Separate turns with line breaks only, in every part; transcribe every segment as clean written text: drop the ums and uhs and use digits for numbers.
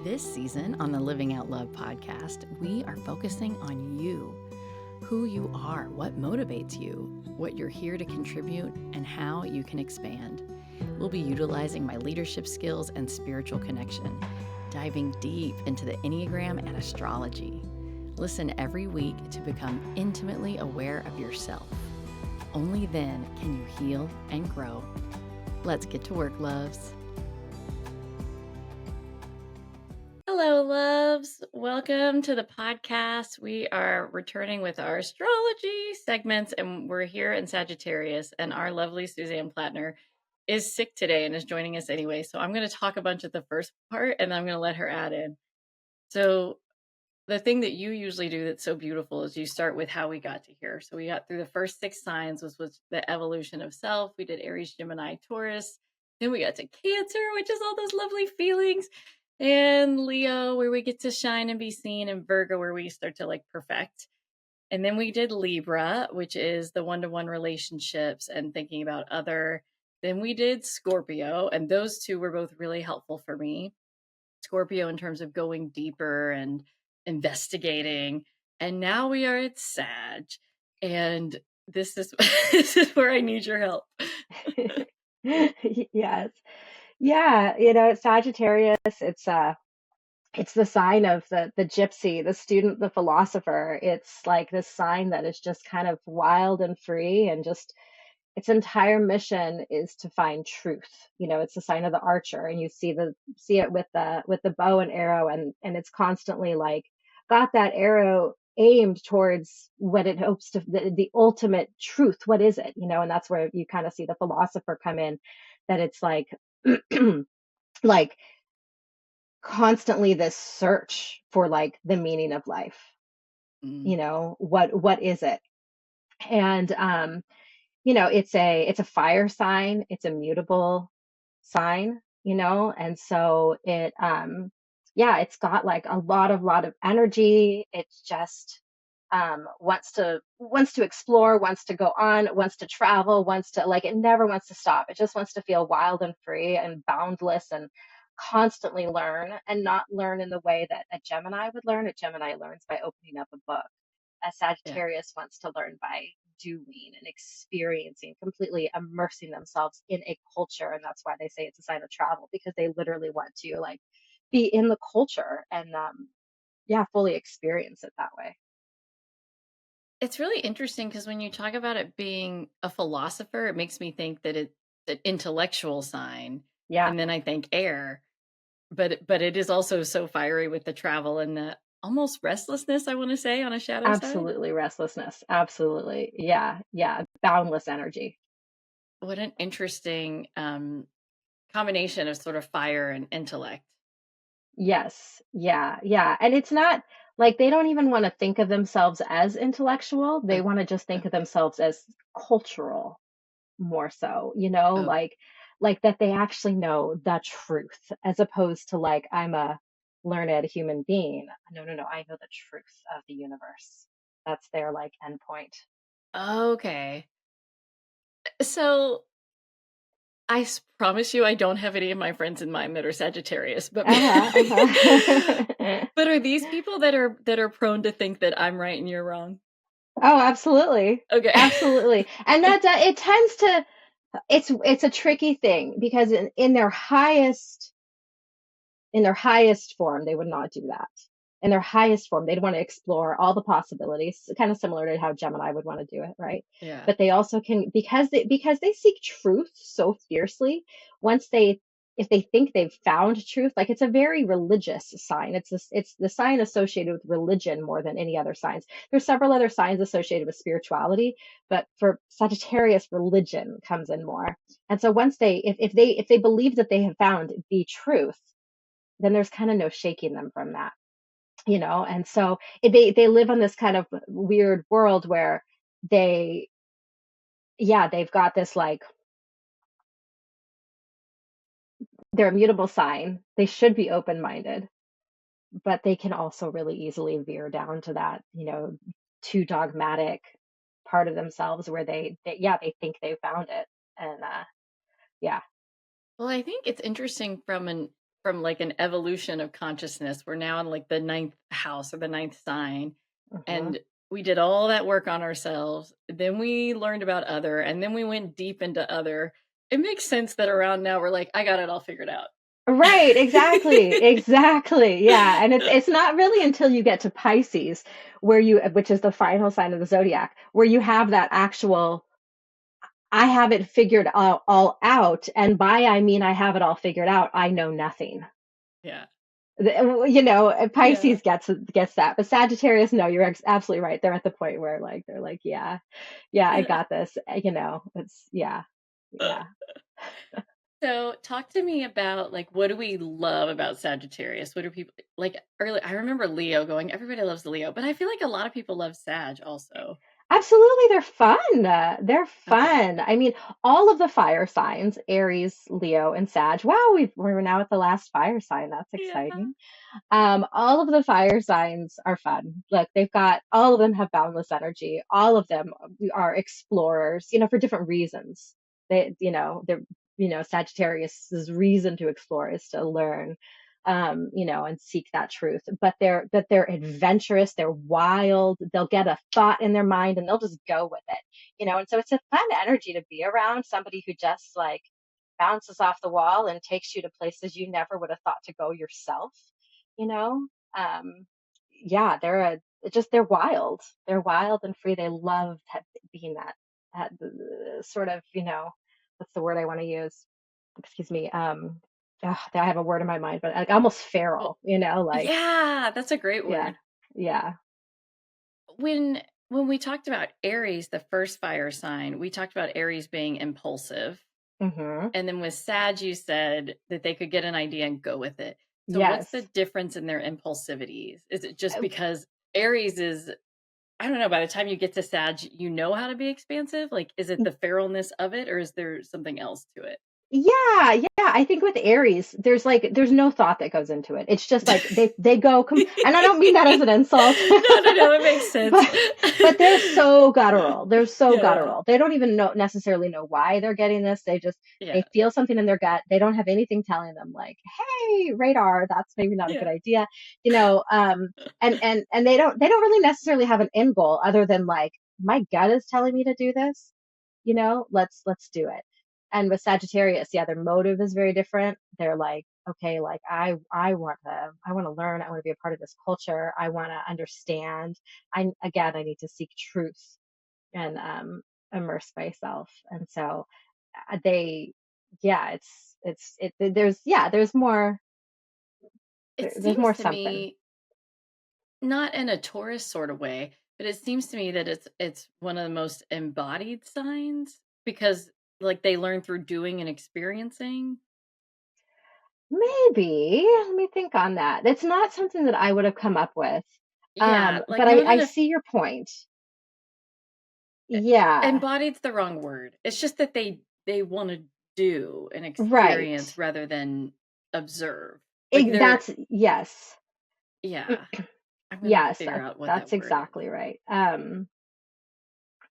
This season on the Living Out Love podcast, we are focusing on you, who you are, what motivates you, what you're here to contribute, and how you can expand. We'll be utilizing my leadership skills and spiritual connection, diving deep into the Enneagram and astrology. Listen every week to become intimately aware of yourself. Only then can you heal and grow. Let's get to work, loves. Hello, loves. Welcome to the podcast. We are returning with our astrology segments, and we're here in Sagittarius, and our lovely Suzanne Platner is sick today and is joining us anyway. So I'm going to talk a bunch at the first part, and I'm going to let her add in. So the thing that you usually do that's so beautiful is you start with how we got to here. So we got through the first 6 signs, which was the evolution of self. We did Aries, Gemini, Taurus. Then we got to Cancer, which is all those lovely feelings. And Leo, where we get to shine and be seen, and Virgo, where we start to perfect. And then we did Libra, which is the one-to-one relationships and thinking about other. Then we did Scorpio, and those two were both really helpful for me. Scorpio in terms of going deeper and investigating. And now we are at Sag. And this is this is where I need your help.
Yes. Yeah, Sagittarius, it's the sign of the gypsy, the student, the philosopher. It's like this sign that is just kind of wild and free, and just its entire mission is to find truth. It's the sign of the archer, and you see it with the bow and arrow, and it's constantly like got that arrow aimed towards what it hopes to the ultimate truth. What is it? And that's where you kind of see the philosopher come in, that it's like like constantly this search for like the meaning of life.
Mm.
What is it? And it's a fire sign, it's a mutable sign, and so it's got like a lot of energy. It's just wants to explore, wants to go on, wants to travel, wants to, like, it never wants to stop. It just wants to feel wild and free and boundless, and constantly learn, and not learn in the way that a Gemini would learn. A Gemini learns by opening up a book. A
Yeah.
Sagittarius wants to learn by doing and experiencing, completely immersing themselves in a culture. And that's why they say it's a sign of travel, because they literally want to like be in the culture and fully experience it that way.
It's really interesting because when you talk about it being a philosopher, it makes me think that it's an intellectual sign.
Yeah,
And then I think air, but it is also so fiery with the travel and the almost restlessness, I want to say, on a shadow side.
absolutely. Restlessness. Absolutely. Yeah. Yeah. Boundless energy.
What an interesting combination of sort of fire and intellect.
Yes. Yeah. Yeah. And it's not like they don't even want to think of themselves as intellectual. They
Oh,
want to just think of
okay.
themselves as cultural, more so,
Oh,
like that they actually know the truth, as opposed to like, I'm a learned human being. No, no, no. I know the truth of the universe. That's their like endpoint.
okay. So promise you, I don't have any of my friends in mind that are Sagittarius, but
Uh-huh, uh-huh.
but are these people that are prone to think that I'm right and you're wrong?
Oh, absolutely.
Okay.
Absolutely. And that it tends to, it's a tricky thing, because in their highest form, they would not do that. In their highest form, they'd want to explore all the possibilities, kind of similar to how Gemini would want to do it, right?
Yeah.
But they also can, because they seek truth so fiercely. Once they If they think they've found truth, like, it's a very religious sign. It's the sign associated with religion more than any other signs. There's several other signs associated with spirituality, but for Sagittarius, religion comes in more. And so once if they believe that they have found the truth, then there's kind of no shaking them from that. And so they live in this kind of weird world where they they've got this, like, they're a mutable sign, they should be open-minded, but they can also really easily veer down to that, too dogmatic part of themselves, where they think they found it. And yeah.
Well, I think it's interesting from an from like an evolution of consciousness. We're now in like the ninth house or the ninth sign.
Hmm.
And we did all that work on ourselves. Then we learned about other, and then we went deep into other. It makes sense that around now we're like, I got it all figured out.
Right, exactly, exactly. Yeah, and it's not really until you get to Pisces where which is the final sign of the zodiac, where you have that actual I have it figured all out, and by I mean I have it all figured out. I know nothing.
Yeah. Yeah.
Pisces gets that, but Sagittarius, no, you're absolutely right. They're at the point where like they're like, yeah, yeah, I got this. It's yeah.
So talk to me about like what do we love about Sagittarius? What do people like early? I remember Leo going, everybody loves Leo, but I feel like a lot of people love Sag also.
Absolutely, they're fun. They're
Okay.
fun. I mean, all of the fire signs, Aries, Leo, and Sag. Wow, we're now at the last fire sign. That's
Yeah.
exciting. All of the fire signs are fun. Look, all of them have boundless energy. All of them are explorers, for different reasons. Sagittarius's reason to explore is to learn, and seek that truth. But they're adventurous. They're wild. They'll get a thought in their mind and they'll just go with it. And so it's a fun energy to be around somebody who just like bounces off the wall and takes you to places you never would have thought to go yourself you know um yeah, they're wild. They're wild and free. They love being that sort of, what's the word I want to use, excuse me. I have a word in my mind, but like almost
Well,
feral, like,
yeah, that's a great
yeah,
word.
yeah.
When we talked about Aries, the first fire sign, we talked about Aries being impulsive.
Hmm.
And then with Sag, you said that they could get an idea and go with it. So what's the
Yes.
difference in their impulsivities? Is it just because Aries is, I don't know, by the time you get to Sag, you know how to be expansive? Like, is it the feralness of it or is there something else to it?
Yeah, yeah. I think with Aries, there's no thought that goes into it. It's just like they go and I don't mean that as an insult.
No, no, no, it makes sense.
but but they're so guttural. They're so
Yeah, yeah,
guttural. They don't even necessarily know why they're getting this. They
yeah,
feel something in their gut. They don't have anything telling them like, "Hey, radar, that's maybe not a good
yeah,
idea." You know, and they don't really necessarily have an end goal other than like, my gut is telling me to do this. Let's do it. And with Sagittarius, yeah, their motive is very different. They're like, okay, like I want to learn. I want to be a part of this culture. I want to understand. I need to seek truth and immerse myself. And so they, yeah, there's more,
it
there's more
seems to
something.
me, not in a Taurus sort of way, but it seems to me that it's one of the most embodied signs because like they learn through doing and experiencing.
Maybe let me think on that. It's not something that I would have come up with.
Yeah, like
But I,
not
I
in a
see your point. Yeah,
embodied's the wrong word. It's just that they want to do and
right.
experience rather than observe. Like they're
That's yes.
yeah, I'm gonna have to
Yes,
figure out what
that's
that word is.
exactly right.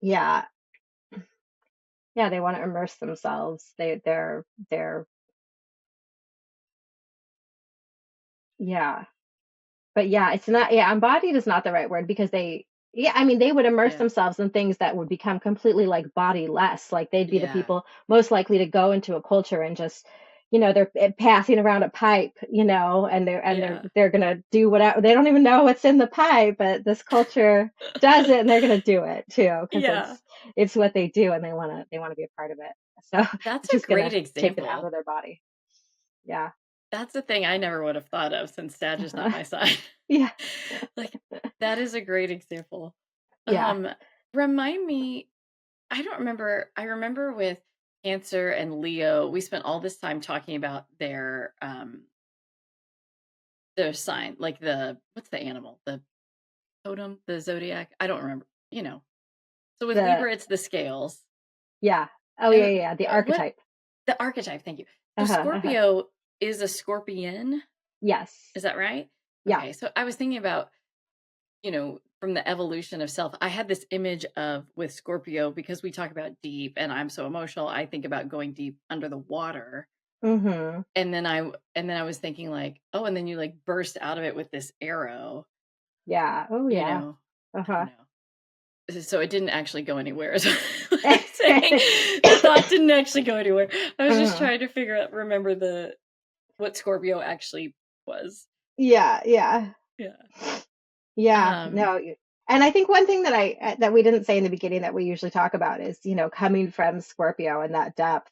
Yeah, yeah, they want to immerse themselves. They're yeah. But yeah, it's not, yeah, embodied is not the right word because yeah, I mean, they would immerse
Yeah.
themselves in things that would become completely like bodiless. Like they'd be the
Yeah.
people most likely to go into a culture and just, they're passing around a pipe, and
Yeah.
they're gonna do whatever. They don't even know what's in the pipe, but this culture does it, and they're gonna do it too because
Yeah.
it's what they do, and they wanna be a part of it. So
That's
it's
a
just
great
gonna take them out of
example.
their body. Yeah.
That's the thing I never would have thought of since Sag is not my sign.
Yeah.
Like, that is a great example.
Yeah.
Um, Remind me, I remember with Cancer and Leo, we spent all this time talking about their sign, like what's the animal? The totem, the zodiac? I don't remember, you know. So with
The
Libra, it's the scales.
Yeah. Oh, yeah,
And
yeah, yeah. The
what
archetype.
the archetype, thank you. So
Uh-huh, uh-huh.
Scorpio is a scorpion,
Yes.
is that right?
Yeah.
Okay, so I was thinking about, from the evolution of self, I had this image of with Scorpio because we talk about deep and I'm so emotional, I think about going deep under the water.
Mm-hmm.
And then I was thinking like, oh, and then you like burst out of it with this arrow,
Yeah. Oh,
you
yeah.
know. I don't
Uh-huh.
know. So it didn't actually go anywhere, is what I'm saying. The thought didn't actually go anywhere. I was just
Uh-huh.
trying to remember what Scorpio actually was.
Yeah, yeah.
Yeah.
Yeah,
Um,
no, and I think one thing that that we didn't say in the beginning that we usually talk about is, coming from Scorpio and that depth.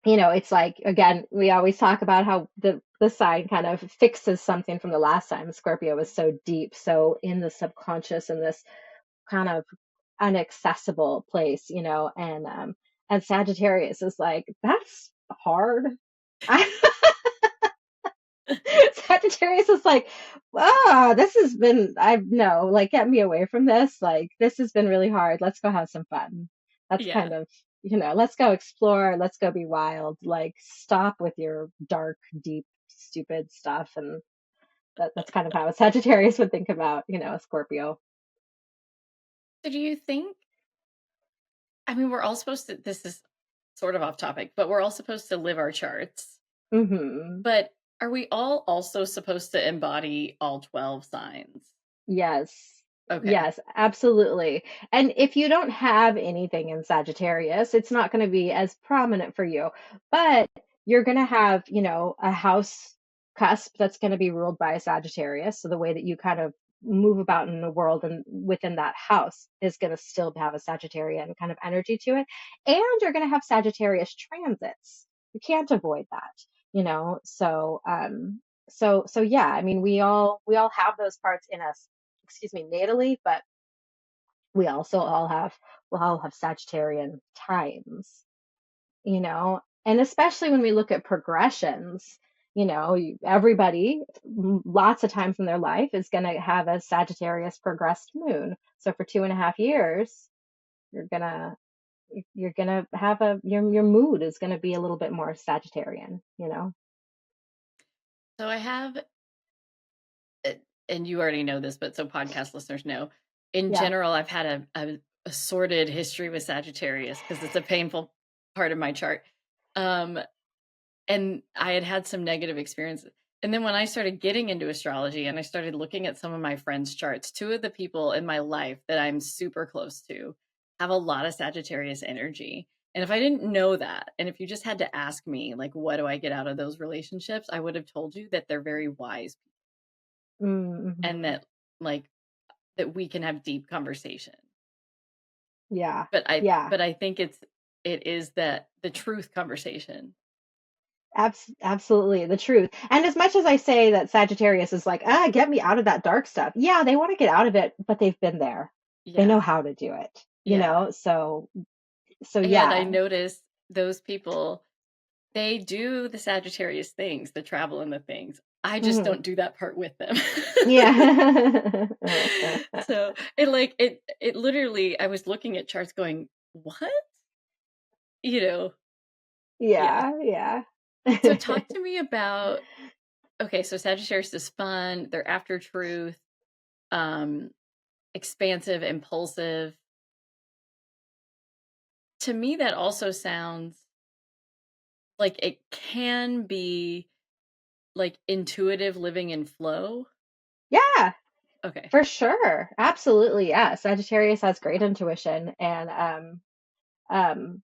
It's like, again, we always talk about how the sign kind of fixes something from the last time. Scorpio is so deep, so in the subconscious, in this kind of inaccessible place, and Sagittarius is like, that's hard. Sagittarius is like, this has been, I know, like, get me away from this. Like, this has been really hard. Let's go have some fun. That's
yeah.
kind of, let's go explore. Let's go be wild. Like, stop with your dark, deep, stupid stuff. And that's kind of how a Sagittarius would think about, a Scorpio.
So do you think, I mean, we're all supposed to, this is sort of off topic, but we're all supposed to live our charts.
Hmm.
But are we all also supposed to embody all 12 signs?
Yes.
Okay.
Yes, absolutely. And if you don't have anything in Sagittarius, it's not going to be as prominent for you. But you're going to have, a house cusp that's going to be ruled by a Sagittarius. So the way that you kind of move about in the world and within that house is going to still have a Sagittarian kind of energy to it. And you're going to have Sagittarius transits. You can't avoid that, so yeah, I mean, we all have those parts in us, excuse me, natally, but we also all have Sagittarian times, and especially when we look at progressions, everybody lots of times in their life is going to have a Sagittarius progressed moon. So for 2.5 years, you're gonna you're gonna have your mood is gonna be a little bit more Sagittarian.
So I have, uh, and you already know this, but so podcast listeners know, in
Yeah.
general, I've had a sordid history with Sagittarius because it's a painful part of my chart. Um, and I had had some negative experiences. And then when I started getting into astrology and I started looking at some of my friends' charts, two of the people in my life that I'm super close to have a lot of Sagittarius energy. And if I didn't know that, and if you just had to ask me, like, what do I get out of those relationships? I would have told you that they're very wise and
Mm-hmm.
like, that we can have deep conversation.
Yeah.
But I,
Yeah.
but I think it is that the truth conversation.
Absolutely, the truth. And as much as I say that Sagittarius is like, get me out of that dark stuff. Yeah, they want to get out of it, but they've been there. They know
Yeah.
how to do it,
Yeah.
So
And I
yeah.
noticed those people, they do the Sagittarius things, the travel and the things. I just
Hmm.
don't do that part with them.
Yeah.
So it literally, I was looking at charts going, what? You know, yeah.
Yeah, yeah.
So talk to me about, okay, so Sagittarius is fun, they're after truth, um, expansive, impulsive. To me, that also sounds like it can be like intuitive living in flow.
Yeah,
Okay.
for sure. Absolutely. Yeah. Sagittarius has great intuition, and um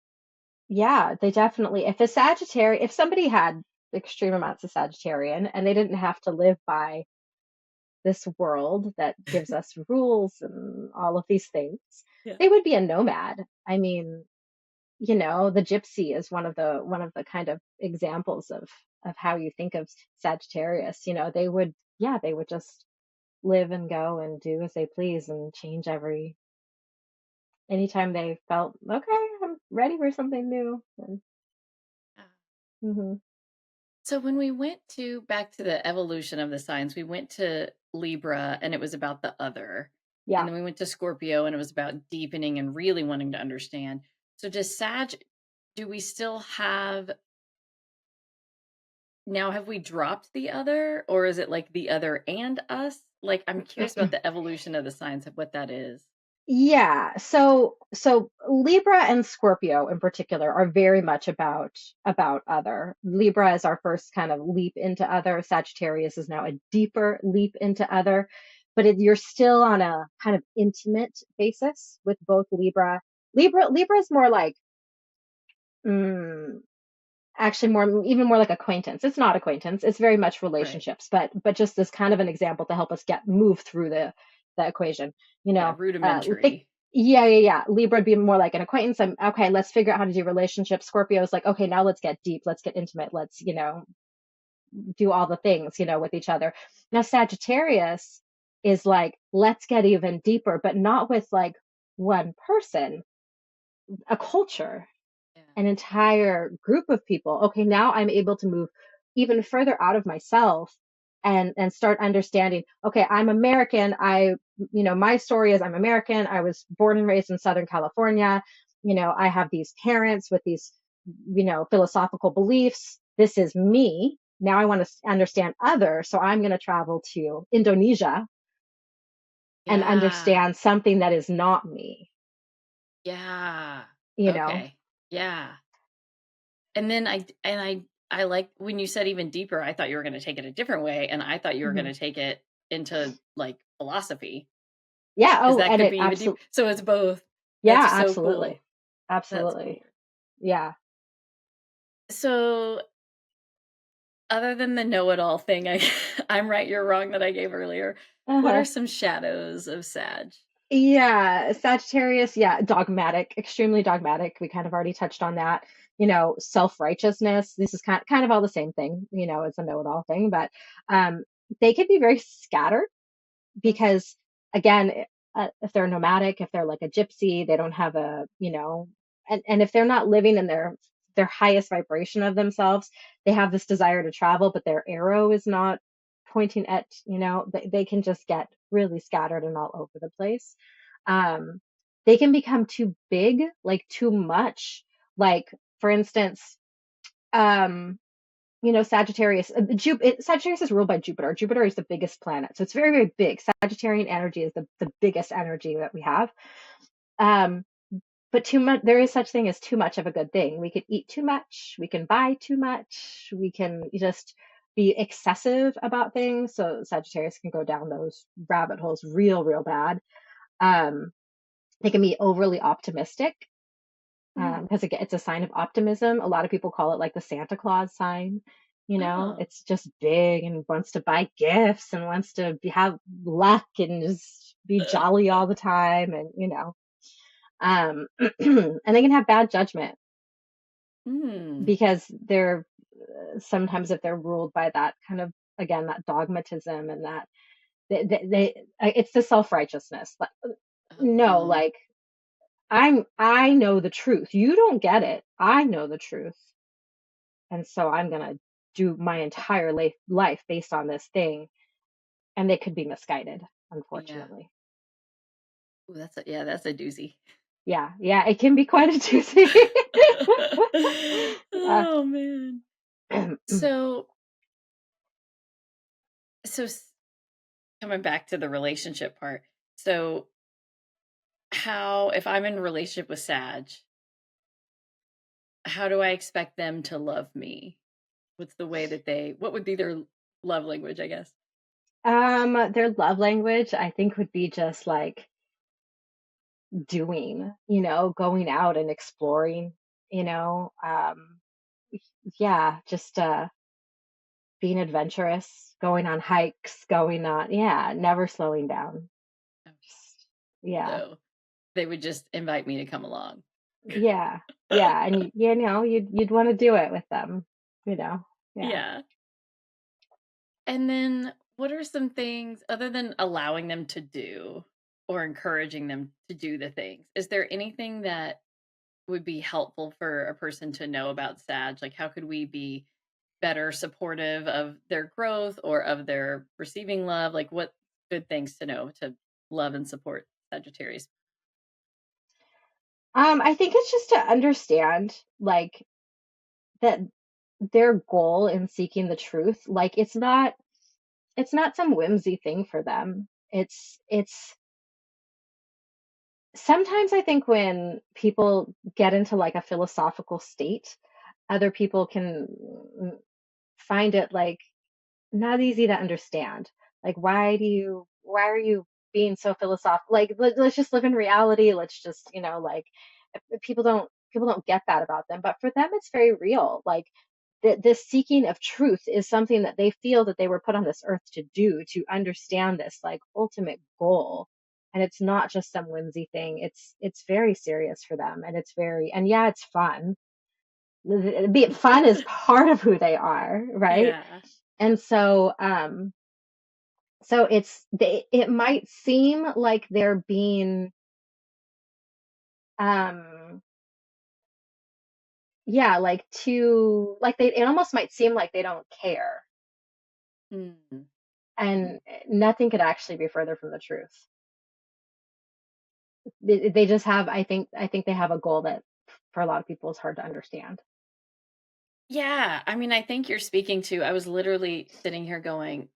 yeah, they definitely, if somebody had extreme amounts of Sagittarian and they didn't have to live by this world that gives us rules and all of these things,
Yeah.
they would be a nomad. I mean, the Gypsy is one of the kind of examples of how you think of Sagittarius. They would just live and go and do as they please and change anytime they felt okay, I'm ready for something new. And, hmm
So when we went to back to the evolution of the signs, we went to Libra and it was about the other. And
yeah.
then we went to Scorpio and it was about deepening and really wanting to understand. So does do we still have, now have we dropped the other, or is it like the other and us? Like I'm curious about the evolution of the signs of what that is.
Yeah, so Libra and Scorpio in particular are very much about other. Libra is our first kind of leap into other. Sagittarius is now a deeper leap into other, but you're still on a kind of intimate basis with both Libra. Libra is more like mm, actually more even more like acquaintance. It's not acquaintance. It's very much
Right.
relationships, but just as kind of an example to help us get move through the equation. You
Yeah,
know, think
rudimentary.
yeah. Libra would be more like an acquaintance. Okay, let's figure out how to do relationships. Scorpio is like, okay, now let's get deep, let's get intimate, let's, do all the things, with each other. Now Sagittarius is like, let's get even deeper, but not with like one person, a culture,
Yeah.
an entire group of people. Okay, now I'm able to move even further out of myself and start understanding, okay, I'm American. My story is I'm American. I was born and raised in Southern California. I have these parents with these, philosophical beliefs. This is me. Now I want to understand others. So I'm going to travel to Indonesia and
Yeah.
understand something that is not me,
Yeah.
you know?
Okay. Yeah. And then I like when you said even deeper, I thought you were going to take it a different way, and I thought you were going
Mhm.
to take it into like philosophy,
Yeah.
because
Oh,
that
and
could
it
be even deep.
absolutely.
So it's both.
Yeah,
That's so
absolutely.
cool. That's
Absolutely.
cool.
Yeah.
So other than the know-it-all thing, I'm right, you're wrong that I gave earlier. What are
Uh-huh.
some shadows of Sag?
Yeah, Sagittarius, yeah, dogmatic, extremely dogmatic. We kind of already touched on that. Self-righteousness. This is kind of all the same thing, it's a know-it-all thing, but um they can be very scattered
Mm.
because again, if they're nomadic, if they're like a gypsy, they don't have and if they're not living in their highest vibration of themselves, they have this desire to travel, but their arrow is not pointing at, they can just get really scattered and all over the place. Um, they can become too big, like too much. Like, for instance, um, Sagittarius is ruled by Jupiter. Jupiter is the biggest planet, so it's very, very big. Sagittarian energy is the biggest energy that we have. Um, but too much, there is such thing as too much of a good thing. We could eat too much, we can buy too much, we can just be excessive about things. So Sagittarius can go down those rabbit holes real, real bad. Um, they can be overly optimistic
Mm.
because it's a sign of optimism. A lot of people call it like the Santa Claus sign.
Oh,
It's just big and wants to buy gifts and wants to have luck and just be jolly all the time. And, and they can have bad judgment
mm.
because they're sometimes if they're ruled by that kind of, again, that dogmatism and that it's the self-righteousness. Like, no,
Oh,
like I know the truth. You don't get it. I know the truth. And so I'm going to do my entire life based on this thing. And they could be misguided,
yeah.
unfortunately.
Ooh, that's a doozy.
Yeah, yeah, it can be quite a doozy. Yeah.
Oh man. So so s- coming back to the relationship part. So how if I'm in a relationship with Sag, how do I expect them to love me? What's the way that what would be their love language, I guess?
Their love language, I think, would be just like doing, going out and exploring, you know, um, yeah, just being adventurous, going on hikes, yeah, never slowing down.
Okay.
Just, yeah.
So they would just invite me to come along.
Yeah, yeah, and you'd want to do it with them, yeah.
Yeah. And then what are some things other than allowing them to do or encouraging them to do the things? Is there anything that would be helpful for a person to know about Sag? Like, how could we be better supportive of their growth or of their receiving love? Like, what good things to know to love and support Sagittarius?
I think it's just to understand like that their goal in seeking the truth, like it's not some whimsy thing for them. It's Sometimes I think when people get into like a philosophical state, other people can find it like not easy to understand. Like, why are you being so philosophical? Like, let's just live in reality. Let's just, like, people don't get that about them. But for them, it's very real. Like, this seeking of truth is something that they feel that they were put on this earth to do, to understand this like ultimate goal. And it's not just some whimsy thing. It's very serious for them, and and yeah, it's fun. Be fun is part of who they are, right?
Yeah.
And so it might seem like they're being um yeah, like too like they it almost might seem like they don't care.
Mm.
And nothing could actually be further from the truth. They just have, I think they have a goal that for a lot of people is hard to understand.
Yeah, I mean, I think you're speaking to I was literally sitting here going,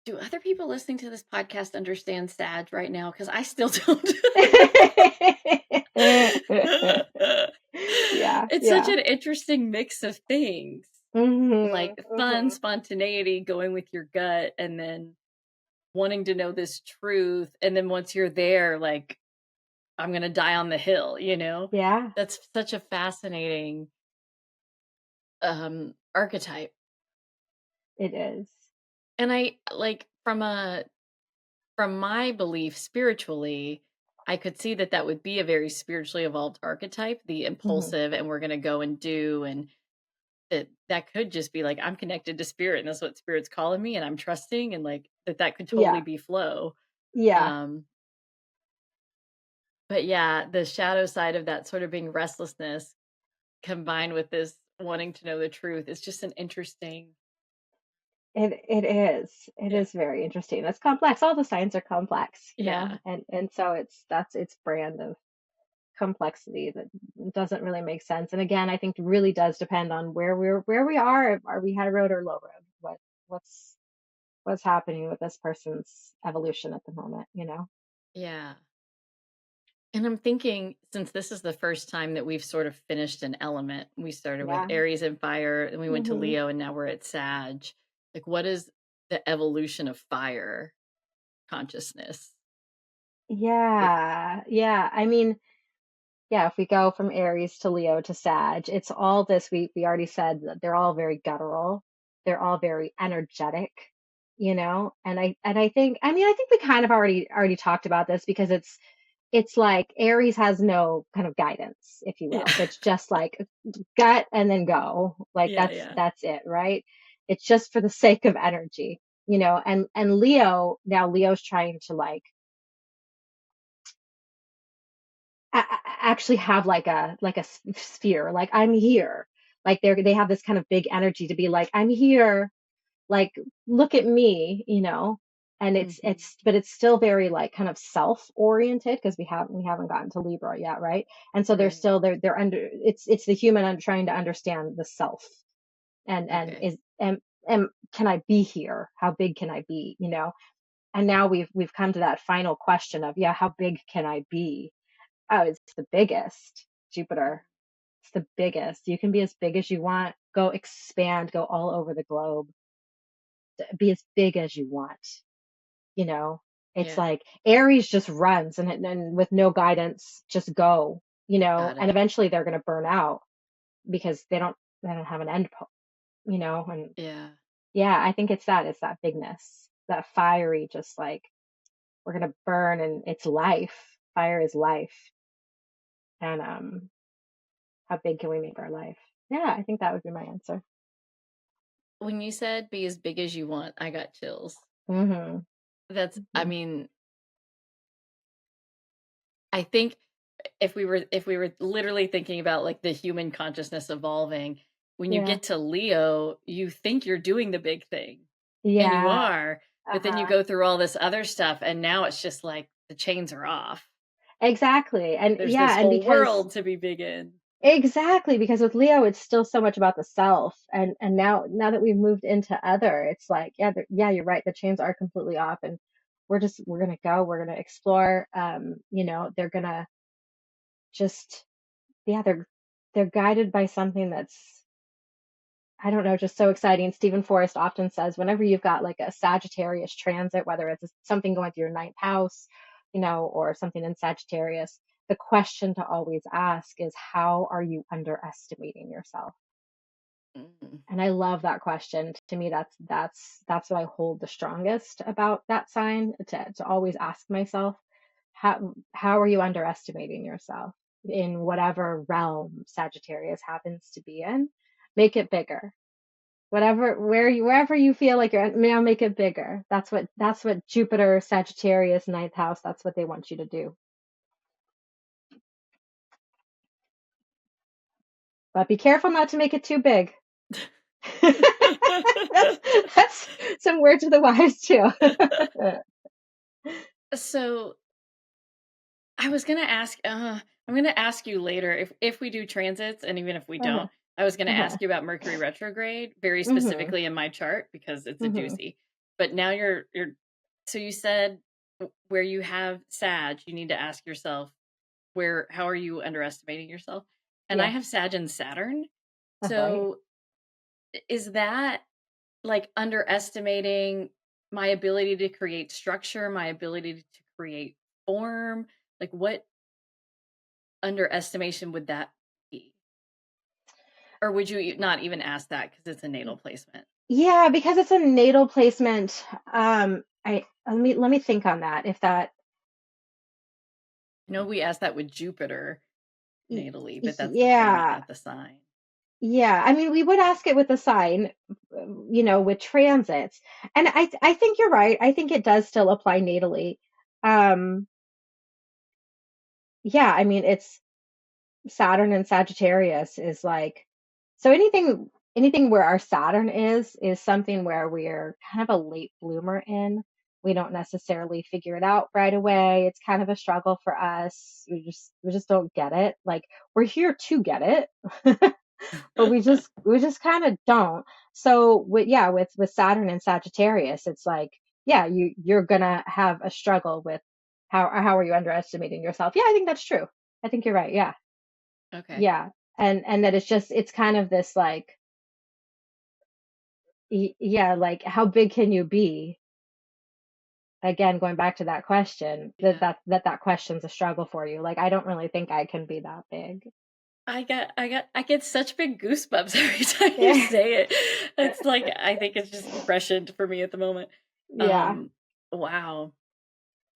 "Do other people listening to this podcast understand Sag right now? Because I still don't."
Yeah,
It's such
yeah.
an interesting mix of things, like fun,
Hmm.
spontaneity, going with your gut, and then wanting to know this truth, and then once you're there, like, "I'm gonna die on the hill," you know?
Yeah,
That's such a fascinating, archetype.
it is.
And I like, from my belief spiritually, I could see that that would be a very spiritually evolved archetype, the
Hmm.
impulsive, and we're gonna go and do, and that could just be like, I'm connected to spirit, and that's what spirit's calling me, and I'm trusting, and, like, that could totally
Yeah,
be flow.
yeah.
Um, but yeah, the shadow side of that sort of being restlessness combined with this wanting to know the truth is just an interesting.
It is. It
Yeah.
is very interesting. It's complex. All the signs are complex,
Yeah.
and so that's its brand of complexity that doesn't really make sense. And again, I think really does depend on where we are. Are we high road or low road? What's what's happening with this person's evolution at the moment?
Yeah. And I'm thinking, since this is the first time that we've sort of finished an element, we started with
Yeah.
Aries and fire, and we went to
Hmm.
Leo, and now we're at Sag. Like, what is the evolution of fire consciousness? Like,
Yeah. Yeah. I mean, yeah, if we go from Aries to Leo to Sag, it's all this. We already said that they're all very guttural. They're all very energetic. And I think, I mean, I think we kind of already talked about this because it's like Aries has no kind of guidance, if you
yeah,
will. It's just like gut and then go. Like
yeah,
that's
yeah,
that's it, right? It's just for the sake of energy. And Leo, now Leo's trying to like actually have like a sphere, like I'm here. Like they have this kind of big energy to be like I'm here, like look at me. And
hmm,
but it's still very like kind of self oriented because we haven't gotten to Libra yet, right? And so they're
right,
still they're under it's the human trying to understand the self, and
okay,
is and can I be here? How big can I be? And now we've come to that final question of, yeah, how big can I be? Oh, it's the biggest. Jupiter. It's the biggest. You can be as big as you want. Go expand, go all over the globe. Be as big as you want. You know, it's
yeah,
like Aries just runs and with no guidance, just go.
got
And
it,
eventually they're going to burn out because they don't have an end. And
yeah.
yeah, I think it's that bigness, that fiery, just like we're going to burn, and it's life. Fire is life. And how big can we make our life? Yeah, I think that would be my answer.
When you said be as big as you want, I got chills.
Hmm.
I
Hmm.
mean, I think if we were literally thinking about like the human consciousness evolving, when you
Yeah.
get to Leo, you think you're doing the big thing, and you
Yeah.
are, but then you
Uh-huh.
go through all this other stuff, and now it's just like the chains are off.
Exactly. And
There's this
yeah, and
whole
because
world to be big in.
exactly, because with Leo it's still so much about the self, and now that we've moved into other, it's like, yeah, yeah, you're right. The chains are completely off, and we're gonna go, we're gonna explore. They're gonna just, yeah, they're guided by something that's, I don't know, just so exciting. Stephen Forrest often says whenever you've got like a Sagittarius transit, whether it's something going through your ninth house, or something in Sagittarius, the question to always ask is, how are you underestimating yourself?
Mm.
And I love that question. To me, that's what I hold the strongest about that sign, to always ask myself, how are you underestimating yourself in whatever realm Sagittarius happens to be in? Make it bigger. Wherever you feel like you're, now make it bigger. That's what Jupiter, Sagittarius, ninth house, that's what they want you to do. But be careful not to make it too big. that's that's some word to the wise too.
So I was gonna ask. I'm gonna ask you later if we do transits, and even if we
Uh-huh,
don't, I was gonna
uh-huh.
ask you about Mercury retrograde very
Mhm,
specifically in my chart because it's a
mhm.
doozy. But now you're. So you said where you have Sag, you need to ask yourself how are you underestimating yourself? And I
Yeah,
have Sag and Saturn.
right.
So is that like underestimating my ability to create structure, my ability to create form? Like what underestimation would that be? Or would you not even ask that because it's a natal placement?
Yeah, because it's a natal placement. I let me think on that. If that,
I know we asked that with Jupiter
y-
natally, but that's the planet,
yeah,
not the sign.
yeah. I mean, we would ask it with a sign, with transits, and I think you're right. I think it does still apply natally. Um, yeah, I mean, it's Saturn and Sagittarius is like, so anything where our Saturn is something where we're kind of a late bloomer in. We don't necessarily figure it out right away. It's kind of a struggle for us. We just don't get it. Like, we're here to get it. But we just kind of don't. So with Saturn and Sagittarius, it's like, yeah, you're gonna have a struggle with how are you underestimating yourself? Yeah, I think that's true. I think you're right. Yeah.
Okay.
Yeah. And that it's kind of this like, yeah, like, how big can you be? Again, going back to that question,
Yeah.
that question's a struggle for you. Like, I don't really think I can be that big.
I get such big goosebumps every time you
Yeah.
say it. It's like I think it's just prescient for me at the moment.
Yeah.
Um, wow.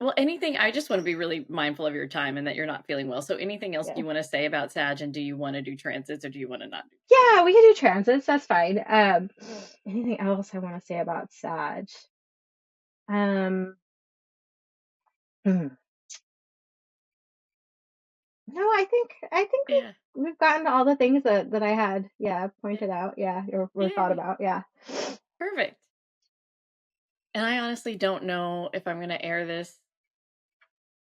Well, anything, I just want to be really mindful of your time and that you're not feeling well. So anything else
Yeah.
you want to say about Sag, and do you want to do transits or do you want to not do?
Yeah, we can do transits. That's fine. Anything else I want to say about Sag? Um, hmm. No, I think
Yeah.
we've gotten to all the things that I had, yeah,
Yeah.
pointed out, yeah, or thought
Yay.
about, yeah.
Perfect. And I honestly don't know if I'm going to air this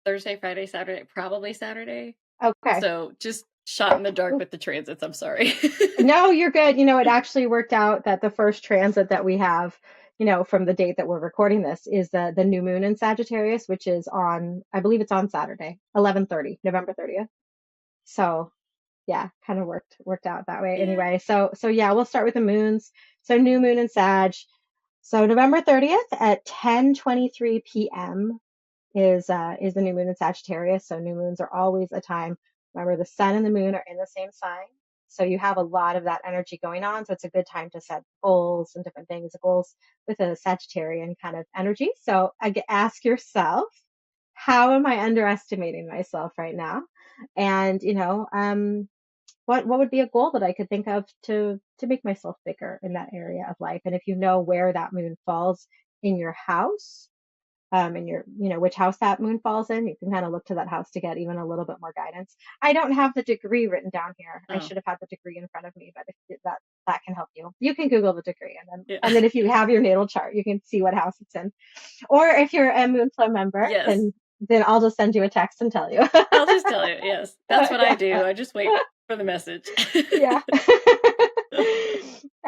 Thursday, Friday, Saturday, probably Saturday.
Okay.
So just shot in the dark with the transits. I'm sorry.
No, you're good. It actually worked out that the first transit that we have, from the date that we're recording this, is the new moon in Sagittarius, which is on, I believe it's on Saturday, 11:30, November 30th. So, yeah, kind of worked out that way
Yeah.
anyway. So yeah, we'll start with the moons. So new moon in Sag. So November 30th at 10:23 p.m. is the new moon in Sagittarius. So new moons are always a time, remember, the sun and the moon are in the same sign. So you have a lot of that energy going on. So it's a good time to set goals and different things, goals with a Sagittarian kind of energy. So ask yourself, how am I underestimating myself right now? And what would be a goal that I could think of to make myself bigger in that area of life? And if you know where that moon falls in your house, and which house that moon falls in, you can kind of look to that house to get even a little bit more guidance. I don't have the degree written down here. I
Oh,
should have had the degree in front of me, but if that can help you. You can Google the degree, and then
yeah.
and then if you have your natal chart, you can see what house it's in. Or if you're a Moonflow member,
Yes.
then I'll just send you a text and tell you.
I'll just tell you. Yes. That's what I
Yeah,
do. I just wait for the message.
yeah.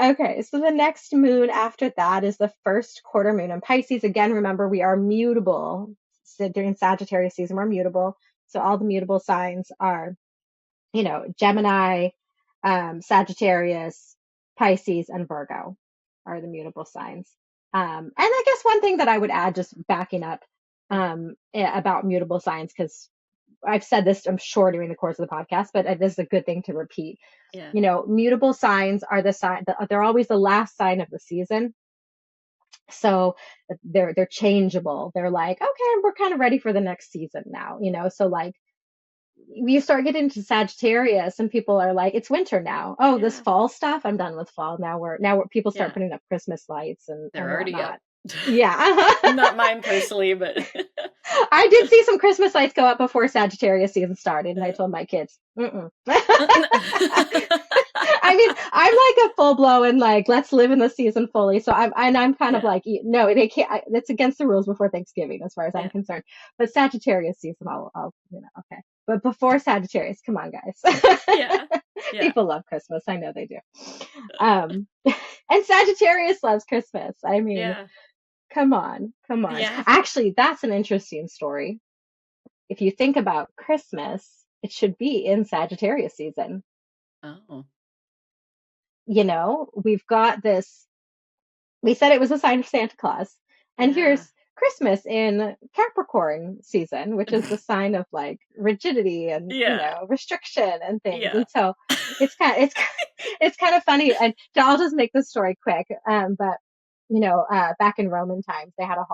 Okay, so the next moon after that is the first quarter moon in Pisces. Again, remember we are mutable. So during Sagittarius season, we're mutable. So all the mutable signs are, Gemini, Sagittarius, Pisces, and Virgo are the mutable signs. And I guess one thing that I would add, just backing up about mutable signs, because I've said this, I'm sure, during the course of the podcast, but this is a good thing to repeat.
Yeah.
Mutable signs are the sign, they're always the last sign of the season. So they're changeable. They're like, okay, we're kind of ready for the next season now, So like you start getting into Sagittarius and people are like, it's winter now. Oh, this
Yeah.
fall stuff, I'm done with fall. Now we're people start
Yeah.
putting up Christmas lights and
They're already up.
whatnot. Yeah.
Not mine personally, but
I did see some Christmas lights go up before Sagittarius season started, and I told my kids, mm-mm. I mean, I'm like a full blown like let's live in the season fully. So I'm kind of
yeah.
like no, they can't. That's against the rules before Thanksgiving, as far as I'm
Yeah.
concerned. But Sagittarius season, I'll okay. But before Sagittarius, come on, guys.
Yeah. Yeah.
People love Christmas. I know they do. And Sagittarius loves Christmas. I mean,
Yeah.
come on, come on.
Yeah.
Actually, that's an interesting story. If you think about Christmas, it should be in Sagittarius season.
Oh.
We've got this, we said it was a sign of Santa Claus. And
Yeah.
here's Christmas in Capricorn season, which is the sign of like rigidity and,
Yeah.
restriction and things.
Yeah.
And so it's kind of funny. And I'll just make this story quick. But back in Roman times, they had a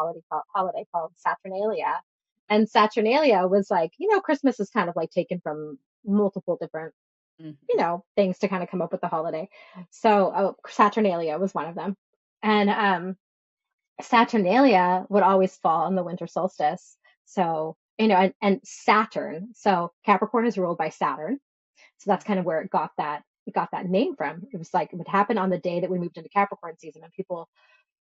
holiday called Saturnalia. And Saturnalia was like, Christmas is kind of like taken from multiple different,
Mhm.
things to kind of come up with the holiday. So Saturnalia was one of them. And Saturnalia would always fall on the winter solstice. So, and Saturn. So Capricorn is ruled by Saturn. So that's kind of where it got that name from. It was like it would happen on the day that we moved into Capricorn season, and people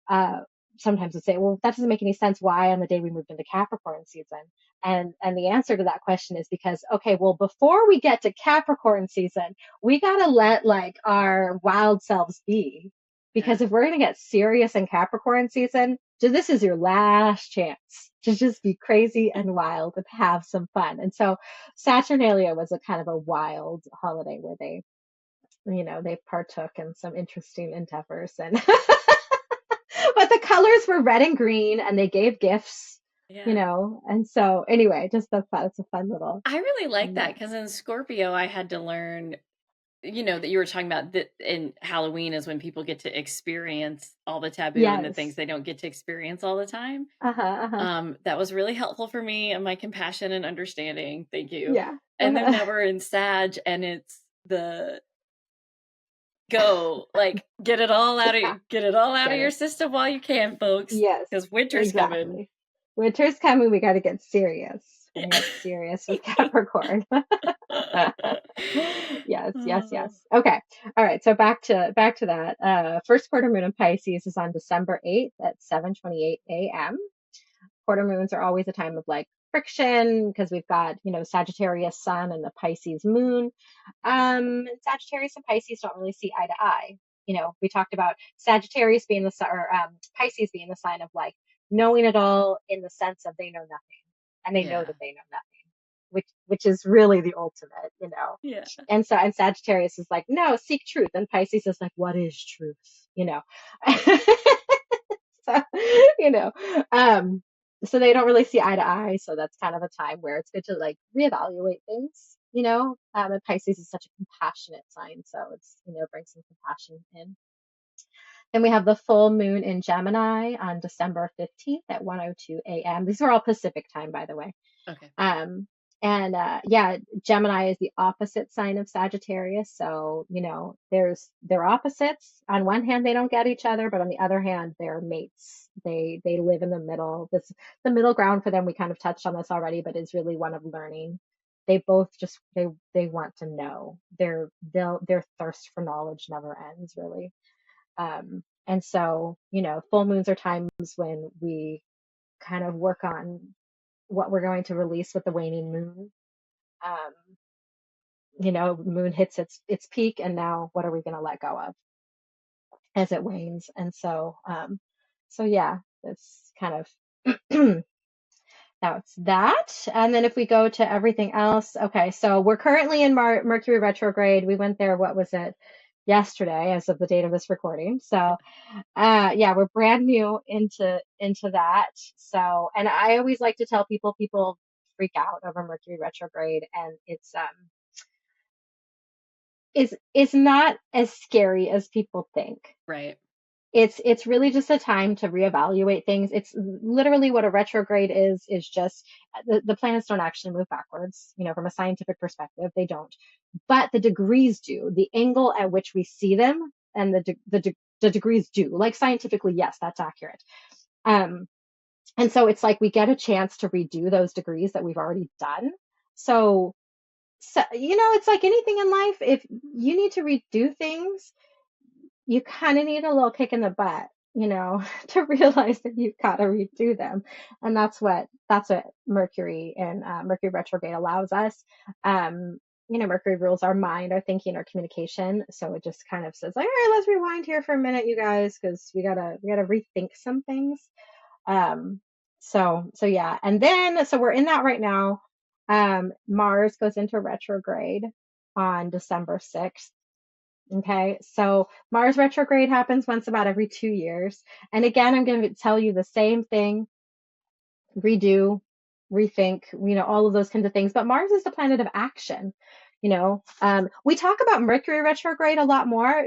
uh, sometimes would say, well, that doesn't make any sense. Why on the day we moved into Capricorn season? And the answer to that question is because, okay, well, before we get to Capricorn season, we gotta let like our wild selves be.
Yeah.
Because if we're gonna get serious in Capricorn season, this is your last chance to just be crazy and wild and have some fun. And so Saturnalia was a kind of a wild holiday where they partook in some interesting endeavors and but the colors were red and green and they gave gifts,
Yeah.
and so anyway, just the fun, it's a fun little
I really like that
nut.
because in Scorpio, I had to learn, that you were talking about that in Halloween is when people get to experience all the taboo and the things
Yes.
they don't get to experience all the time.
Uh-huh, uh-huh.
That was really helpful for me and my compassion and understanding. Thank you.
Yeah.
And then
Uh-huh.
now we're in Sag and it's the go, like
Yeah,
get it all out of
get
your
it.
system while you can, folks,
Yes,
because winter's coming.
exactly. Winter's coming, we got to get serious. We're gonna get serious with Capricorn. Yes, yes,
Oh,
yes. Okay. All right. So back to that. First quarter moon in Pisces is on December 8th at 7:28 a.m. Quarter moons are always a time of like friction because we've got, Sagittarius sun and the Pisces moon. Sagittarius and Pisces don't really see eye to eye. We talked about Sagittarius being the or Pisces being the sign of like knowing it all in the sense of they know nothing and they know
yeah.
that they know nothing, which is really the ultimate.
Yeah.
And Sagittarius is like, no, seek truth. And Pisces is like, what is truth? You know. So, you know, um, so they don't really see eye to eye. So that's kind of a time where it's good to like reevaluate things. And Pisces is such a compassionate sign. So brings some compassion in. Then we have the full moon in Gemini on December 15th at 1:02 a.m. These are all Pacific time, by the way.
Okay.
Um, and yeah, Gemini is the opposite sign of Sagittarius. So, they're opposites. On one hand, they don't get each other, but on the other hand, they're mates. They live in the middle. The middle ground for them. We kind of touched on this already, but is really one of learning. They both just they want to know. Their thirst for knowledge never ends, really. And so, full moons are times when we kind of work on what we're going to release with the waning moon. Um, moon hits its peak, and now what are we going to let go of? as it wanes. And so yeah, it's kind of that's that. And then if we go to everything else, okay, so we're currently in Mercury retrograde. We went there, what was it? Yesterday, as of the date of this recording. So yeah, we're brand new into that. So, and I always like to tell people freak out over Mercury retrograde, and it's not as scary as people think.
Right.
It's really just a time to reevaluate things. It's literally what a retrograde is just the planets don't actually move backwards, from a scientific perspective, they don't. But the degrees do. The angle at which we see them and the degrees do. Like scientifically, yes, that's accurate. Um, and so it's like we get a chance to redo those degrees that we've already done. So, it's like anything in life. If you need to redo things, you kind of need a little kick in the butt, to realize that you've got to redo them. And that's what Mercury and Mercury retrograde allows us. Mercury rules our mind, our thinking, our communication. So it just kind of says like, all right, let's rewind here for a minute, you guys, because we gotta rethink some things. So yeah, and then so we're in that right now. Mars goes into retrograde on December 6th. Okay, so Mars retrograde happens once about every 2 years. And again, I'm going to tell you the same thing: redo, rethink, all of those kinds of things. But Mars is the planet of action. We talk about Mercury retrograde a lot more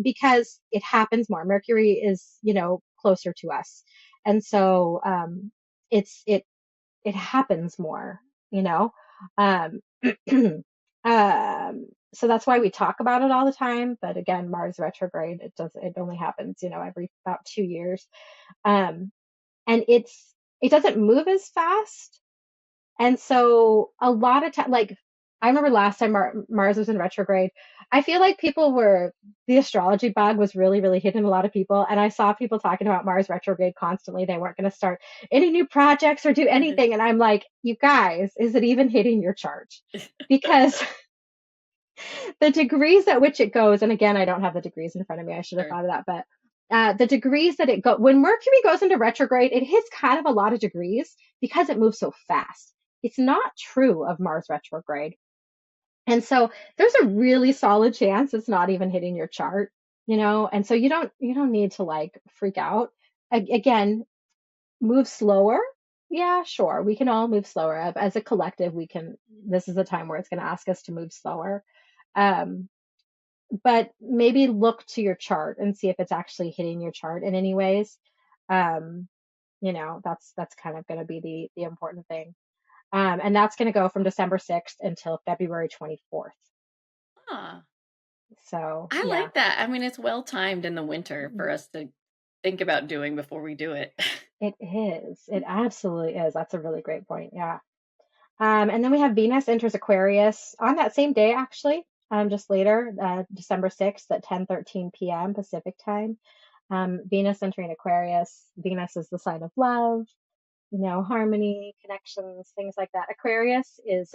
because it happens more. Mercury is, closer to us. And so it happens more, you know. Um, so that's why we talk about it all the time. But again, Mars retrograde, it only happens, every about 2 years. Um, and it doesn't move as fast. And so a lot of time, like I remember last time Mars was in retrograde, I feel like the astrology bug was really, really hitting a lot of people. And I saw people talking about Mars retrograde constantly. They weren't going to start any new projects or do anything. And I'm like, you guys, is it even hitting your chart? Because the degrees at which it goes, and again, I don't have the degrees in front of me. I should have
Sure.
thought of that, but the degrees that it when Mercury goes into retrograde, it hits kind of a lot of degrees because it moves so fast. It's not true of Mars retrograde. And so there's a really solid chance it's not even hitting your chart, and so you don't need to like freak out. Again, move slower. Yeah, sure. We can all move slower. As a collective, this is a time where it's going to ask us to move slower. Um, but maybe look to your chart and see if it's actually hitting your chart in any ways. Um, that's kind of going to be the important thing. And that's going to go from December 6th until February 24th.
Ah,
So
I
yeah,
like that. I mean, it's well timed in the winter for us to think about doing before we do it.
it is. It absolutely is. That's a really great point. Yeah. And then we have Venus enters Aquarius on that same day, actually, just later, December 6th at 10:13 p.m. Pacific time. Venus entering Aquarius. Venus is the sign of love, harmony, connections, things like that. Aquarius is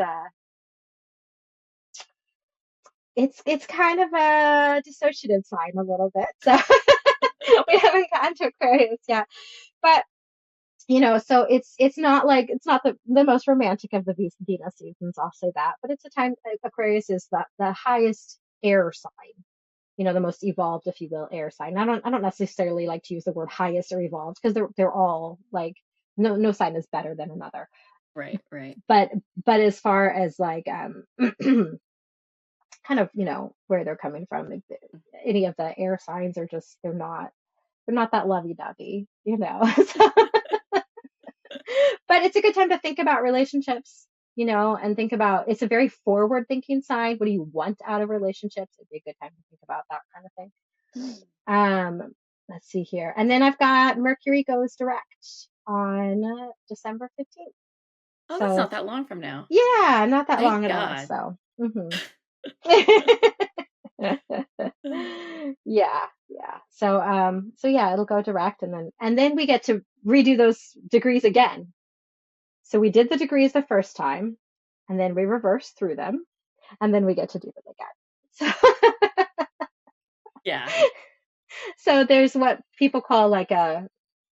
it's kind of a dissociative sign a little bit. So we haven't gotten to Aquarius yet, but so it's not the most romantic of the Venus seasons, I'll say that, but it's a time. Aquarius is the highest air sign, the most evolved, if you will, air sign. I don't necessarily like to use the word highest or evolved because they're all like no sign is better than another.
Right, right.
But as far as like kind of where they're coming from, like, any of the air signs are just they're not that lovey-dovey. So, but it's a good time to think about relationships, and think about, it's a very forward thinking sign. What do you want out of relationships? It'd be a good time to think about that kind of thing. Let's see here. And then I've got Mercury goes direct on December 15th.
Oh, that's
So
not that long from now.
yeah, not that long
Thank
at all.
God.
So, yeah, yeah. So yeah, it'll go direct, and then we get to redo those degrees again. So we did the degrees the first time, and then we reverse through them, and then we get to do them again. So
Yeah.
So there's what people call like a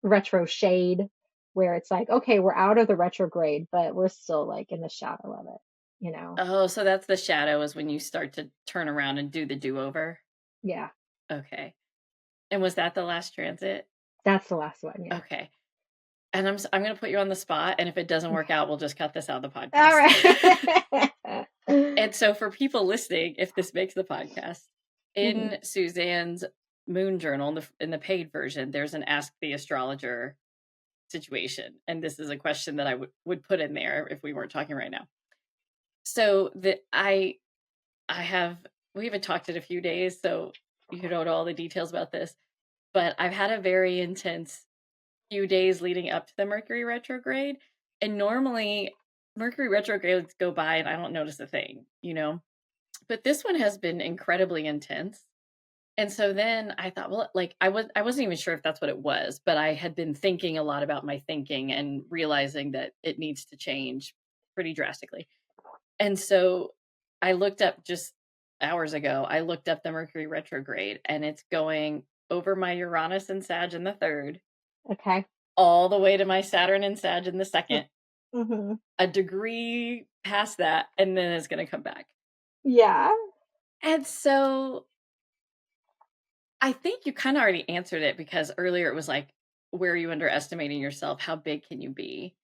retro shade, where it's like, okay, we're out of the retrograde, but we're still like in the shadow of it, you know?
Oh, so that's the shadow is when you start to turn around and do the do-over?
Yeah,
Okay. And was that the last transit?
that's the last one. Yeah.
Okay. And I'm gonna put you on the spot, and if it doesn't work
Okay.
out, we'll just cut this out of the
All
podcast.
right.
And so for people listening, if this makes the podcast,
Mhm.
in Suzanne's moon journal, in the paid version, there's an Ask the Astrologer situation. And this is a question that I would put in there if we weren't talking right now. So that I have we haven't talked in a few days, so you don't know all the details about this, but I've had a very intense few days leading up to the Mercury retrograde. And normally Mercury retrogrades go by and I don't notice a thing, you know? But this one has been incredibly intense. And so then I thought, well, like I wasn't even sure if that's what it was, but I had been thinking a lot about my thinking and realizing that it needs to change pretty drastically. And so I looked up just hours ago, I looked up the Mercury retrograde and it's going over my Uranus and Sag in the third,
Okay.
all the way to my Saturn and Sag in the second,
Hmm.
a degree past that, and then it's going to come back.
Yeah.
And so I think you kind of already answered it because earlier it was like, where are you underestimating yourself? How big can you be?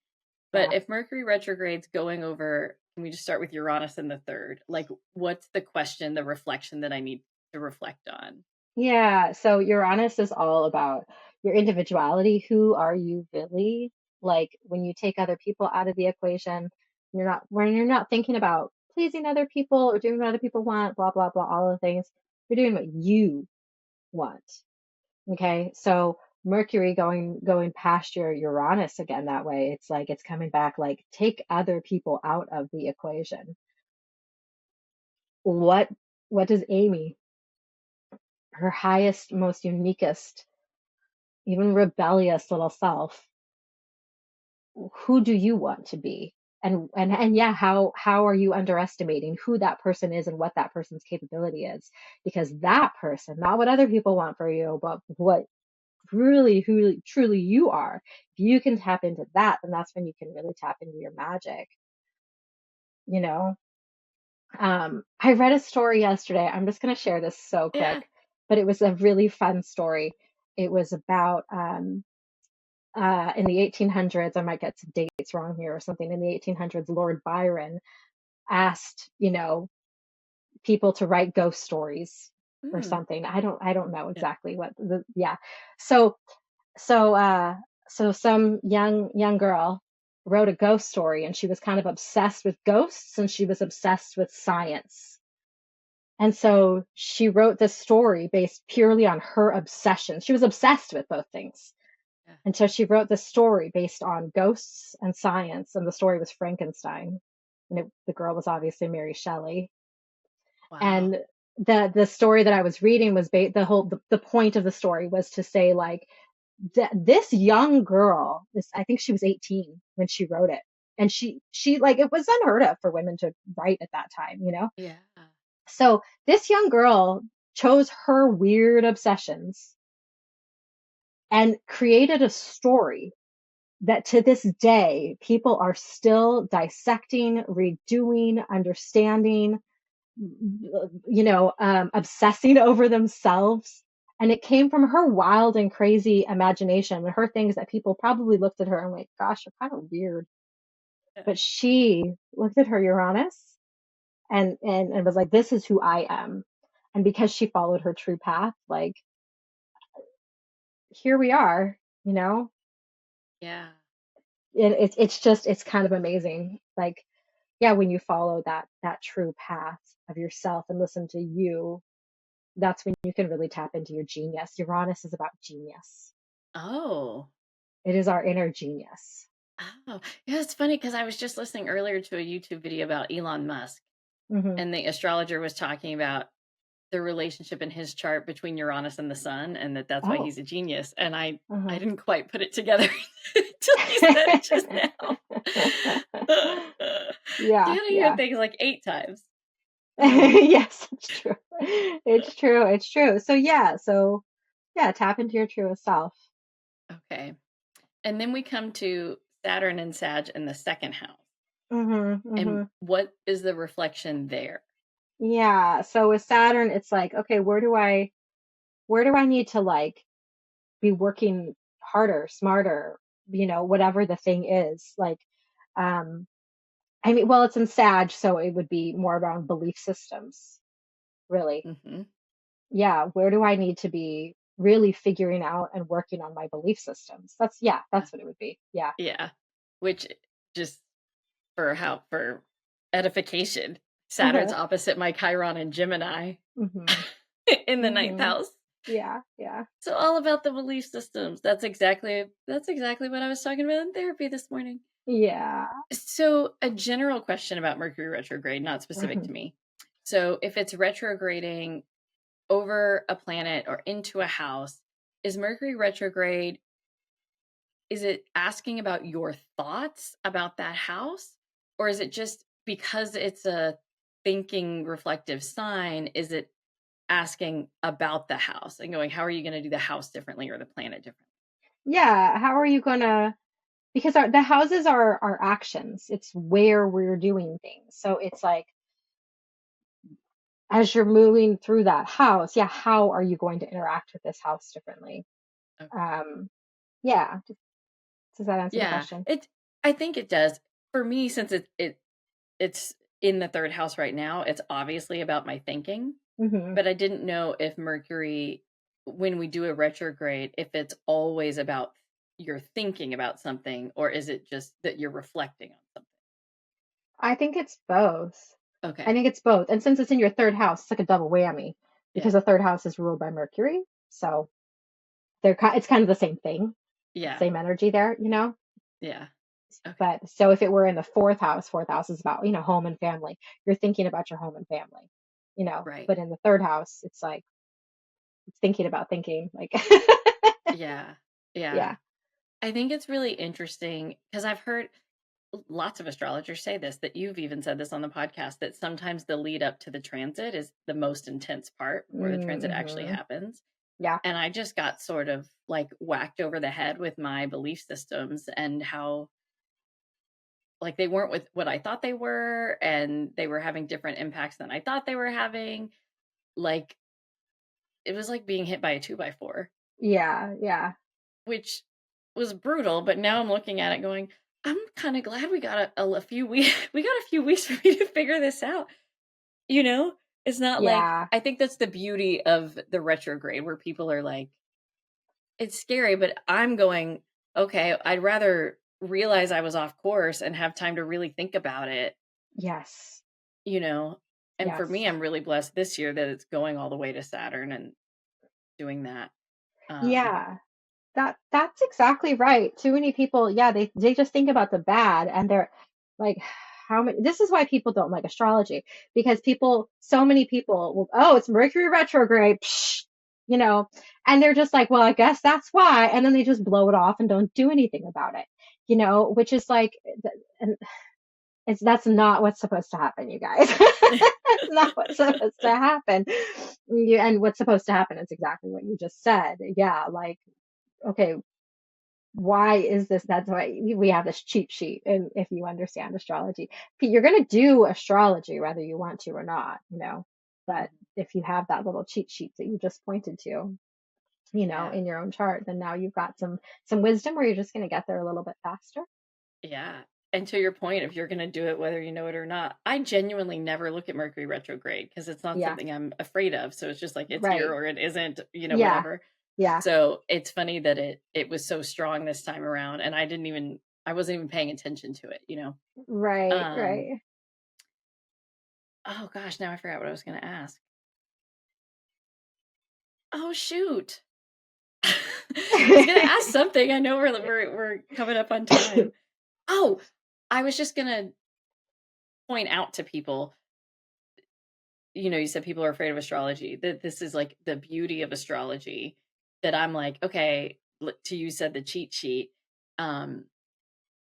But
Yeah.
if Mercury retrograde's going over, can we just start with Uranus in the third? Like, what's the question, the reflection that I need to reflect on?
Yeah. So Uranus is all about your individuality. Who are you really? Like when you take other people out of the equation, when you're not thinking about pleasing other people or doing what other people want, blah, blah, blah, all the things. You're doing what you want. Okay. So Mercury going past your Uranus again that way, it's like it's coming back like take other people out of the equation. What what does Amy, her highest, most uniquest, even rebellious little self, who do you want to be? And yeah, how are you underestimating who that person is and what that person's capability is? Because that person, not what other people want for you, but what really who really, truly you are. If you can tap into that, then that's when you can really tap into your magic, you know? I read a story yesterday. I'm just going to share this so
Yeah.
quick, but it was a really fun story. It was about in the 1800s. I might get some dates wrong here or something. In the 1800s, Lord Byron asked, people to write ghost stories or
Mm,
something. I don't know
yeah.
exactly what the yeah. So so so some young girl wrote a ghost story, and she was kind of obsessed with ghosts, and she was obsessed with science. And so she wrote this story based purely on her obsession. She was obsessed with both things.
Yeah.
And so she wrote this story based on ghosts and science, and the story was Frankenstein. And the girl was obviously Mary Shelley.
Wow.
And the story that I was reading was the point of the story was to say like this young girl, this I think she was 18 when she wrote it, and she like it was unheard of for women to write at that time.
Yeah.
So this young girl chose her weird obsessions and created a story that to this day people are still dissecting, redoing, understanding, obsessing over themselves. And it came from her wild and crazy imagination, her things that people probably looked at her and went, gosh, you're kind of weird.
Yeah.
But she looked at her Uranus and was like, this is who I am. And because she followed her true path, like here we are, you know,
Yeah.
it's kind of amazing. Like, yeah, when you follow that true path of yourself and listen to you, that's when you can really tap into your genius. Uranus is about genius.
Oh.
It is our inner genius.
Oh. Yeah, it's funny because I was just listening earlier to a YouTube video about Elon Musk,
Hmm.
and the astrologer was talking about the relationship in his chart between Uranus and the sun, and that's why
Oh.
he's a genius. And I
Uh-huh.
didn't quite put it together until you said it just now.
Yeah,
You gotta hear
yeah.
things like 8 times.
Yes, it's true. It's true. It's true. So yeah, so Yeah, tap into your truest self.
Okay. And then we come to Saturn and Sag in the second house. And
Mm-hmm.
what is the reflection there?
Yeah. So with Saturn, it's like, okay, where do I need to like be working harder, smarter, whatever the thing is. Like, um, I mean, well, it's in Sag, so it would be more around belief systems, really.
Hmm.
Yeah, where do I need to be really figuring out and working on my belief systems? That's what it would be. Yeah.
Yeah. Which just for edification, Saturn's
Uh-huh.
opposite my Chiron and Gemini
Hmm.
in the ninth
Hmm.
house.
Yeah, yeah.
So all about the belief systems. That's exactly what I was talking about in therapy this morning.
Yeah.
So a general question about Mercury retrograde, not specific
Hmm.
to me. So if it's retrograding over a planet or into a house, is Mercury retrograde, is it asking about your thoughts about that house? Or is it just because it's a thinking reflective sign, is it asking about the house and going, how are you going to do the house differently or the planet differently?
Yeah, how are you gonna, because the houses are our actions. It's where we're doing things. So it's like as you're moving through that house, yeah, how are you going to interact with this house differently?
Okay.
Um, yeah. Does that answer the
Yeah,
question?
I think it does. For me, since it's in the third house right now, it's obviously about my thinking,
Hmm.
but I didn't know if Mercury, when we do a retrograde, if it's always about you're thinking about something, or is it just that you're reflecting on something?
I think it's both. I
Okay.
think it's both. And since it's in your third house, it's like a double whammy
Yeah.
because the third house is ruled by Mercury. So it's kind of the same thing,
Yeah.
same energy there.
Yeah. Okay.
But so if it were in the fourth house is about, home and family. You're thinking about your home and family.
Right.
But in the third house, it's like it's thinking about thinking. Like,
Yeah. Yeah.
yeah.
I think it's really interesting because I've heard lots of astrologers say this, that you've even said this on the podcast, that sometimes the lead up to the transit is the most intense part before the transit actually
Hmm.
happens.
Yeah.
And I just got sort of like whacked over the head with my belief systems and how like they weren't with what I thought they were, and they were having different impacts than I thought they were having. Like it was like being hit by a 2x4,
Yeah. Yeah.
which was brutal. But now I'm looking at it going, I'm kind of glad we got a few weeks. We got a few weeks for me to figure this out. You know, it's not like,
Yeah.
I think that's the beauty of the retrograde where people are like, it's scary, but I'm going, okay, I'd rather realize I was off course and have time to really think about it,
Yes.
you know. And for
Yes.
me, I'm really blessed this year that it's going all the way to Saturn and doing that. Um,
Yeah. That's exactly right. Too many people, yeah, they just think about the bad and they're like, how many, this is why people don't like astrology, because so many people will, oh, it's Mercury retrograde, psh, you know, and they're just like, well, I guess that's why. And then they just blow it off and don't do anything about it, which is like, and that's not what's supposed to happen, you guys. That's not what's supposed to happen. And what's supposed to happen is exactly what you just said. Yeah, like, okay, why is this? That's why we have this cheat sheet. And if you understand astrology, you're going to do astrology whether you want to or not. But if you have that little cheat sheet that you just pointed to,
yeah.
in your own chart, then now you've got some wisdom where you're just going to get there a little bit faster.
Yeah. And to your point, if you're going to do it, whether you know it or not, I genuinely never look at Mercury retrograde because it's not
Yeah,
something I'm afraid of. So it's just like it's here
right.
or it isn't,
Yeah,
whatever.
yeah,
So it's funny that it was so strong this time around, and I wasn't even paying attention to it.
right,
Um,
right.
oh gosh, now I forgot what I was going to ask. Oh shoot. I was going to ask something. I know we're coming up on time. Oh, I was just going to point out to people, you said people are afraid of astrology, that this is like the beauty of astrology, that I'm like, okay, to you said the cheat sheet. Um,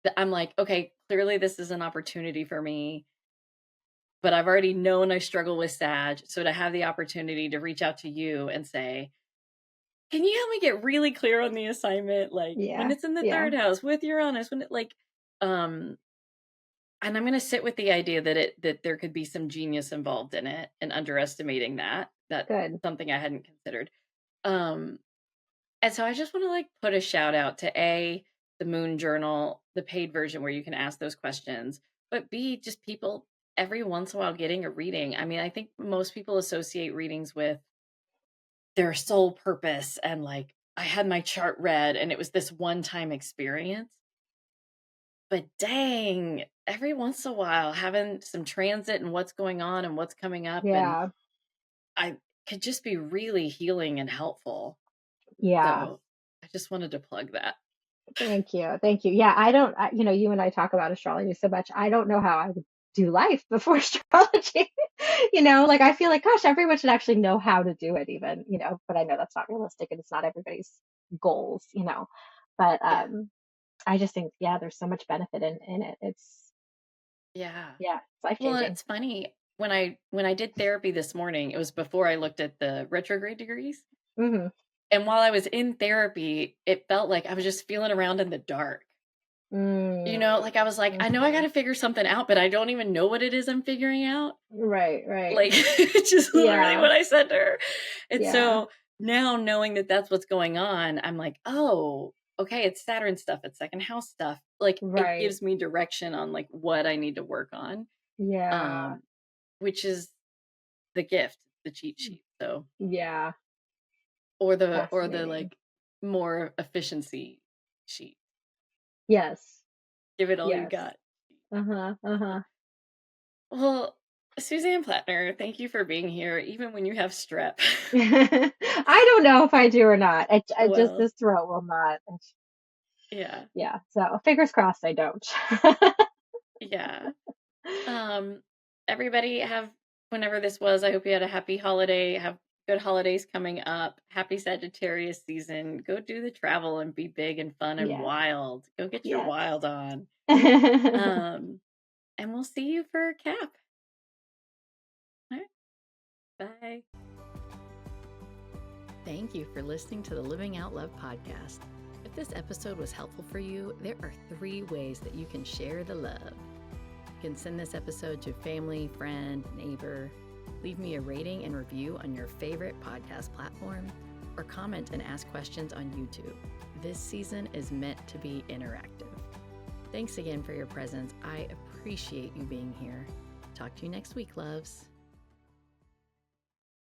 that I'm like, okay, clearly this is an opportunity for me, but I've already known I struggle with Sag. So to have the opportunity to reach out to you and say, can you help me get really clear on the assignment? Like when
Yeah.
it's in the
Yeah.
third house with Uranus, when it like, um, and I'm going to sit with the idea that there could be some genius involved in it and underestimating that. That's
Good.
something I hadn't considered. Um, and so I just want to like put a shout out to the Moon Journal, the paid version where you can ask those questions, but B, just people every once in a while getting a reading. I mean, I think most people associate readings with their sole purpose and like I had my chart read and it was this one time experience. But dang, every once in a while having some transit and what's going on and what's coming up and
Yeah.
I could just be really healing and helpful.
Yeah.
So I just wanted to plug that.
Thank you. Thank you. Yeah, I don't, you know, you and I talk about astrology so much. I don't know how I would do life before astrology. You know, like I feel like, gosh, everyone should actually know how to do it, even, you know, but I know that's not realistic and it's not everybody's goals, you know. But
Yeah.
I just think, yeah, there's so much benefit in it.
Yeah.
Yeah, it's life
Well,
changing.
it's funny when I did therapy this morning, it was before I looked at the retrograde degrees.
Hmm.
And while I was in therapy, it felt like I was just feeling around in the dark. Like I was like, I know I got
Hmm.
to figure something out, but I don't even know what it is I'm figuring out.
Right, right.
Like, it's just literally
Yeah,
what I said to her. And
yeah,
so now knowing that that's what's going on, I'm like, oh, okay, it's Saturn stuff, it's second house stuff. Like, it
right.
gives me direction on like what I need to work on,
Yeah,
um, which is the gift, the cheat sheet. So,
yeah.
or the
Fascinating.
like more efficiency sheet.
Yes,
Give it all you
yes.
got.
Uh-huh,
So,
uh-huh.
well, Suzanne Platner, thank you for being here, even when you have strep.
I don't know if I do or not. I just
Well,
this throat will not.
yeah,
Yeah, so fingers crossed I don't.
yeah. Um, everybody have whenever this was, I hope you had a happy holiday. Have good holidays coming up. Happy Sagittarius season. Go do the travel and be big and fun and
Yes,
wild. Go get your
yes.
wild on. Um, and we'll see you for Cap. All right, bye. Thank you for listening to the Living Out Love podcast. If this episode was helpful for you, there are 3 ways that you can share the love. You can send this episode to family, friend, neighbor, leave me a rating and review on your favorite podcast platform, or comment and ask questions on YouTube. This season is meant to be interactive. Thanks again for your presence. I appreciate you being here. Talk to you next week, loves.